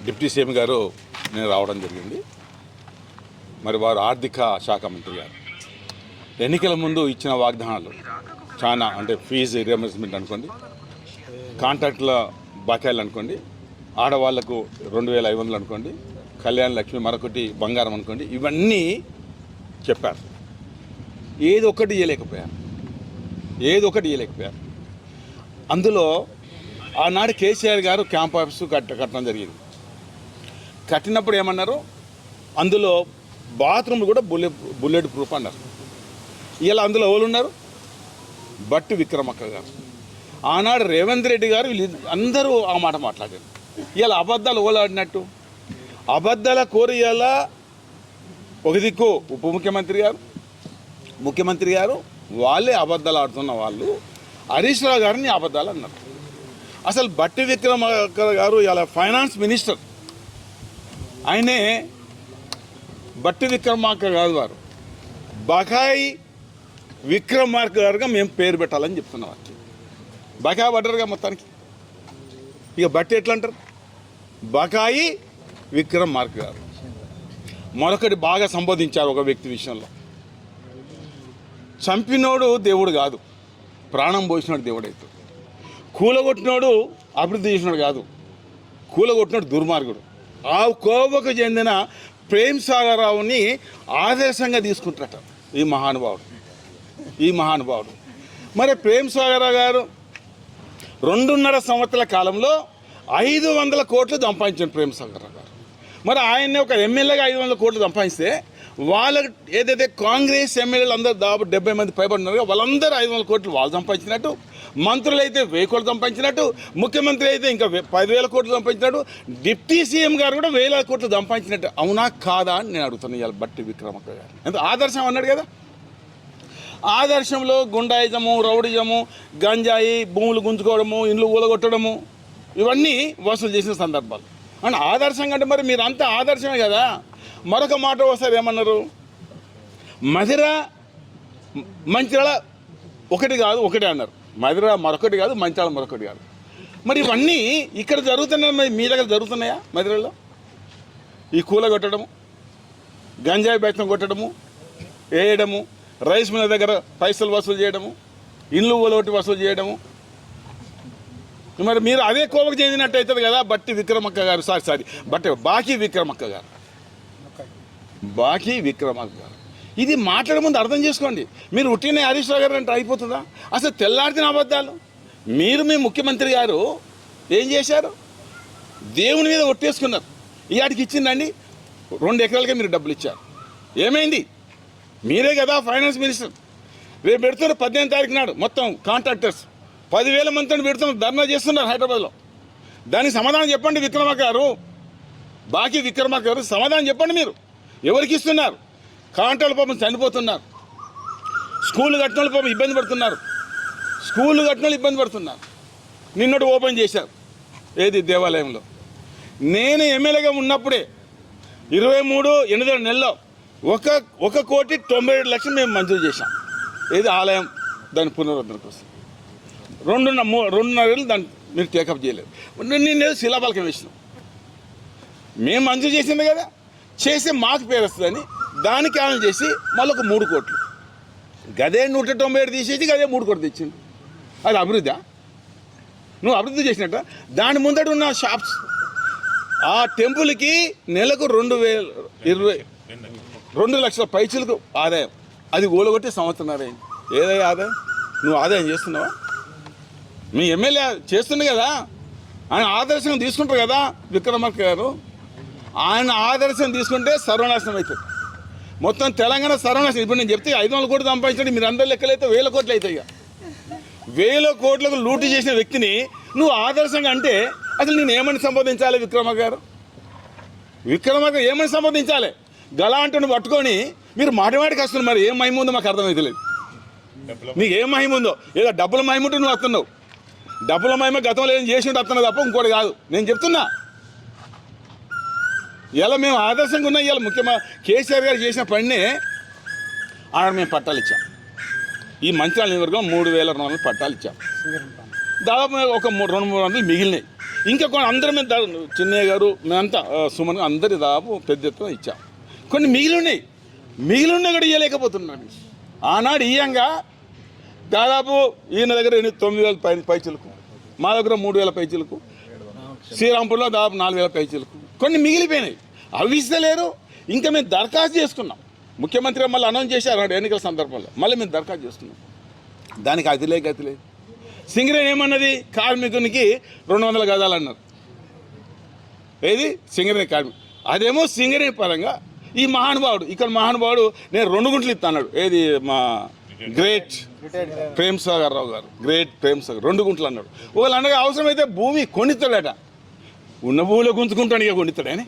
Deputy CM గారు నేను రావడం జరిగింది. మరి వారు ఆర్థిక శాఖ మంత్రి గారు ఎన్నికల ముందు ఇచ్చిన వాగ్దానాలు చాలా, అంటే ఫీజు రియంబర్స్మెంట్ అనుకోండి, కాంట్రాక్టుల బకాయిలు అనుకోండి, ఆడవాళ్లకు 2500 అనుకోండి, కళ్యాణ లక్ష్మి మరొకటి బంగారం అనుకోండి, ఇవన్నీ చెప్పారు. ఏది ఒకటి ఇవ్వలేకపోయారు. అందులో ఆనాడు కేసీఆర్ గారు క్యాంప్ ఆఫీసు కట్టడం జరిగింది. కట్టినప్పుడు ఏమన్నారు, అందులో బాత్రూమ్లు కూడా బుల్లెట్ ప్రూఫ్ అన్నారు. ఇలా అందులో ఎవరు ఉన్నారు? బట్టి విక్రమక్క గారు, ఆనాడు రేవంత్ రెడ్డి గారు, వీళ్ళు అందరూ ఆ మాట మాట్లాడారు. ఇలా అబద్ధాలు ఓలాడినట్టు, అబద్ధాల కోరియాల ఒక దిక్కు ఉప ముఖ్యమంత్రి గారు వాళ్ళే అబద్ధాలు ఆడుతున్న వాళ్ళు హరీష్ రావు గారిని అబద్ధాలు అన్నారు. అసలు బట్టి విక్రమార్క గారు ఇలా ఫైనాన్స్ మినిస్టర్, ఆయనే బట్టి విక్రమార్క గారు వారు బకాయి విక్రమార్క గారుగా మేము పేరు పెట్టాలని చెప్తున్నాం. బకాయి పడ్డారుగా మొత్తానికి. ఇక బట్టి ఎట్లా అంటారు? బకాయి విక్రమార్క గారు. మరొకటి బాగా సంబోధించారు ఒక వ్యక్తి విషయంలో, చంపినోడు దేవుడు కాదు, ప్రాణం పోసినోడు దేవుడు అవుతాడు. కూలగొట్టినోడు అభివృద్ధి చేసినాడు కాదు, కూలగొట్టినోడు దుర్మార్గుడు. ఆ కోవకు చెందిన ప్రేమ్ సాగర్ రావుని ఆదర్శంగా తీసుకుంటారట ఈ మహానుభావుడు. మరి ప్రేమ్ సాగర్ రావు గారు 2.5 సంవత్సరాల కాలంలో 500 కోట్లు సంపాదించారు ప్రేమ్ సాగర్ రావు గారు. మరి ఆయన్ని ఒక ఎమ్మెల్యేగా 500 కోట్లు సంపాదిస్తే, వాళ్ళకి ఏదైతే కాంగ్రెస్ ఎమ్మెల్యేలు అందరూ దాదాపు 70 మంది పైబడినారు, వాళ్ళందరూ 500 కోట్లు వాళ్ళు సంపాదించినట్టు, మంత్రులు అయితే 1000 కోట్లు సంపాదించినట్టు, ముఖ్యమంత్రి అయితే ఇంకా 10,000 కోట్లు సంపాదించినట్టు, డిప్యూటీ సీఎం గారు కూడా 1000 కోట్లు సంపాదించినట్టు. అవునా కాదా అని నేను అడుగుతాను ఇవాళ బట్టి విక్రమక్క గారు. ఎంత ఆదర్శం అన్నాడు కదా, ఆదర్శంలో గుండాయిజము, రౌడిజము, గంజాయి, భూములు గుంజుకోవడము, ఇండ్లు ఊలగొట్టడము, ఇవన్నీ వసూలు చేసిన సందర్భాలు. అండ్ ఆదర్శంగా అంటే మరి మీరంతా ఆదర్శమే కదా. మరొక మాట వస్తారు, ఏమన్నారు, మధిర మంచిర్యాల ఒకటే అన్నారు. మధిర మరొకటి కాదు, మంచిర్యాల మరొకటి కాదు. మరి ఇవన్నీ ఇక్కడ జరుగుతున్నాయి, మరి మీ దగ్గర జరుగుతున్నాయా? మధిరలో ఈ కూల కొట్టడము, గంజాయి బెత్తం కొట్టడము, వేయడము, రైస్ మిల్ల దగ్గర పైసలు వసూలు చేయడము, ఇండ్లు ఊలగొట్టి వసూలు చేయడము. మరి మీరు అదే కోవకు చెందినట్టు అవుతుంది కదా బట్టి విక్రమక్క గారు. బాకీ విక్రమక్క గారు. ఇది మాట్లాడే ముందు అర్థం చేసుకోండి. మీరు ఉట్టినే హరీష్ రావు గారు అంటే అయిపోతుందా? అసలు తెల్లారిన అబద్ధాలు. మీరు మీ ముఖ్యమంత్రి గారు ఏం చేశారు? దేవుని మీద ఒట్టేసుకున్నారు. ఇవాటికి ఇచ్చిందండి 2 ఎకరాలకే మీరు డబ్బులు ఇచ్చారు. ఏమైంది? మీరే కదా ఫైనాన్స్ మినిస్టర్. రేపు పెడుతున్నారు 18వ తారీఖు నాడు మొత్తం కాంట్రాక్టర్స్ 10,000 మందితో పెడుతున్నారు, ధర్నా చేస్తున్నారు హైదరాబాద్లో. దానికి సమాధానం చెప్పండి విక్రమక్క గారు, బాకీ విక్రమక్క గారు, సమాధానం చెప్పండి. మీరు ఎవరికి ఇస్తున్నారు? కాంట్రాక్టుల పాపం చనిపోతున్నారు, స్కూళ్ళు కట్టిన వాళ్ళు పాపం ఇబ్బంది పడుతున్నారు. నిన్నటి ఓపెన్ చేశారు ఏది దేవాలయంలో. నేను ఎమ్మెల్యేగా ఉన్నప్పుడే 23 నెలలో 1,90,00,000 మేము మంజూరు చేశాం. ఏది ఆలయం దాని పునరుద్ధరణ కోసం. 2.5 ఏళ్ళు దాన్ని మీరు టేకప్ చేయలేదు. నేను శిలాఫలకం వేసినాం. మేము మంజూరు చేసింది కదా, చేస్తే మాకు పేరు వస్తుందని దానికి ఆమె చేసి మళ్ళీ ఒక 3 కోట్లు, గదే 197 తీసేసి గదే 3 కోట్లు తెచ్చింది. అది అభివృద్ధి? నువ్వు అభివృద్ధి చేసినట్ట. దాని ముందట ఉన్న షాప్స్, ఆ టెంపుల్కి నెలకు 2 లక్షల పైసలకు ఆదాయం. అది ఊలగొట్టి సంవత్సరం అయింది. ఏదైనా ఆదాయం? నువ్వు ఆదాయం చేస్తున్నావా? మీ ఎమ్మెల్యే చేస్తుంది కదా, ఆయన ఆదర్శం తీసుకుంటారు కదా విక్రమక్క గారు. ఆయన ఆదర్శం తీసుకుంటే సర్వనాశనం అవుతుంది. మొత్తం తెలంగాణ సర్వనాశనం. ఇప్పుడు నేను చెప్తే 500 కోట్లు సంపాదించండి, మీరు అందరు లెక్కలైతే 1000 కోట్లు అవుతాయి. ఇక 1000 కోట్లకు లూటు చేసిన వ్యక్తిని నువ్వు ఆదర్శంగా అంటే అసలు నేను ఏమని సంబోధించాలి? విక్రమక్క గారు ఏమని సంబోధించాలి? గలా అంటూ నువ్వు పట్టుకొని మీరు మాటిమాటికి వస్తున్నావు. మరి ఏం మహిమ ఉందో మాకు అర్థమవుతలేదు. నీకు ఏం మహిమ ఉందో? ఏదో డబ్బుల మహిమ ఉంటే నువ్వు వస్తున్నావు. డబ్బుల మహిమ గతంలో ఏం చేసి ఉంటే వస్తున్నావు తప్ప ఇంకోటి కాదు. నేను చెప్తున్నా, ఇలా మేము ఆదర్శంగా ఉన్నాం. ఇలా ముఖ్యమంత్రి కేసీఆర్ గారు చేసిన పనినే ఆడ మేము పట్టాలు ఇచ్చాం. ఈ మంచిర్యాల నియోజకవర్గం 3,200 పట్టాలు ఇచ్చాం. దాదాపు ఒక 200-300 మిగిలినాయి. ఇంకా కొన్ని అందరం మీద చిన్నయ్య గారు మేమంతా సుమన్ అందరి దాదాపు పెద్ద ఎత్తున ఇచ్చాం. కొన్ని మిగిలి ఉన్నాయి కూడా ఇవ్వలేకపోతున్నాను. ఆనాడు ఇయ్యంగా దాదాపు ఈయన దగ్గర 9,000 పైచలకు, మా దగ్గర 3,000 పైచలకు, శ్రీరాంపూర్లో దాదాపు 4,000 పైచలకు. కొన్ని మిగిలిపోయినాయి, అవి ఇస్తలేరు. ఇంకా మేము దరఖాస్తు చేసుకున్నాం. ముఖ్యమంత్రి మళ్ళీ అనౌన్స్ చేశారు ఎన్నికల సందర్భంలో, మళ్ళీ మేము దరఖాస్తు చేసుకున్నాం. దానికి గతి లేదు. సింగరేణి ఏమన్నది, కార్మికునికి 200 గదాలు అన్నారు. ఏది సింగరేణి కార్మికు, అదేమో సింగరేణి పరంగా ఈ మహానుభావుడు నేను 2 గుంటలు ఇస్తాడు. ఏది మా గ్రేట్ ప్రేమ్ సాగర్ రావు గారు, గ్రేట్ ప్రేమ్ సాగర్ 2 గుంటలు అన్నాడు. వాళ్ళు అనగా అవసరమైతే భూమి కొనిస్తాడట. ఉన్న భూమిలో గుంజుకుంటాడు, ఇక కొనిస్తాడని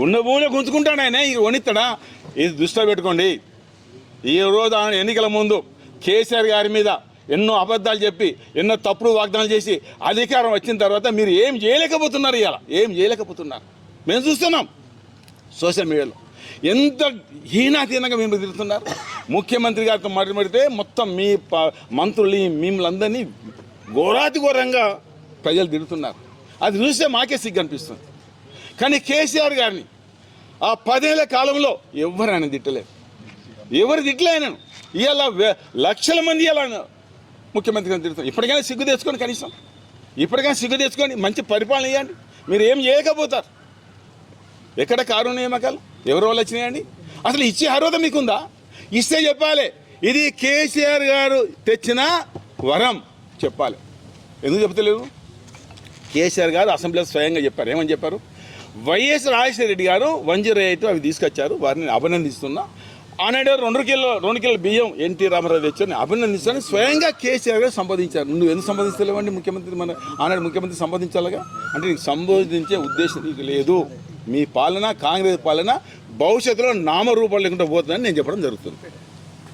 ఉన్న భూమిలో గుంజుకుంటాడు ఆయన, ఇక కొనిస్తాడా? ఇది దృష్టిలో పెట్టుకోండి. ఈ రోజు ఎన్నికల ముందు కేసీఆర్ గారి మీద ఎన్నో అబద్ధాలు చెప్పి ఎన్నో తప్పుడు వాగ్దానాలు చేసి అధికారం వచ్చిన తర్వాత మీరు ఏం చేయలేకపోతున్నారు. మేము చూస్తున్నాం సోషల్ మీడియాలో ఎంత హీనాతీనంగా మేము తిరుగుతున్నారు. ముఖ్యమంత్రి గారితో మాట్లాడితే మొత్తం మీ మంత్రులు మిమ్మల్ని ఘోరంగా ప్రజలు తిరుగుతున్నారు. అది చూస్తే మాకే సిగ్గు అనిపిస్తుంది. కానీ కేసీఆర్ గారిని ఆ 10 ఏళ్ల కాలంలో ఎవరైనా తిట్టలేదు. ఎవరు తిట్టలేను. ఇవాళ లక్షల మంది ఇలా ముఖ్యమంత్రి గారిని తిరుగుతారు. ఇప్పటికైనా సిగ్గు తెచ్చుకొని, కనీసం ఇప్పటికైనా సిగ్గు తెచ్చుకొని మంచి పరిపాలన ఇవ్వండి. మీరు ఏం చేయకపోతారు. ఎక్కడ కారు నియామకాలు ఎవరి వాళ్ళు వచ్చినాయండి? అసలు ఇచ్చే అర్హత మీకుందా? ఇస్తే చెప్పాలి, ఇది కేసీఆర్ గారు తెచ్చిన వరం చెప్పాలి. ఎందుకు చెప్తలేదు? కేసీఆర్ గారు అసెంబ్లీలో స్వయంగా చెప్పారు. ఏమని చెప్పారు? వైఎస్ రాజశేఖర రెడ్డి గారు 108 అవి తీసుకొచ్చారు, వారిని అభినందిస్తున్నా. ఆనాడు 2 కిలోల బియ్యం ఎన్టీ రామారావు తెచ్చారు, అభినందిస్తాను స్వయంగా కేసీఆర్ గారు సంబోధించారు. నువ్వు ఎందుకు సంబోధిస్తలేవండి? ముఖ్యమంత్రి ఆనాడు ముఖ్యమంత్రి సంబోధించాలిగా. అంటే నీకు సంబోధించే ఉద్దేశం నీకు లేదు. మీ పాలన, కాంగ్రెస్ పాలన భవిష్యత్తులో నామరూపాలు లేకుండా పోతుందని నేను చెప్పడం జరుగుతుంది.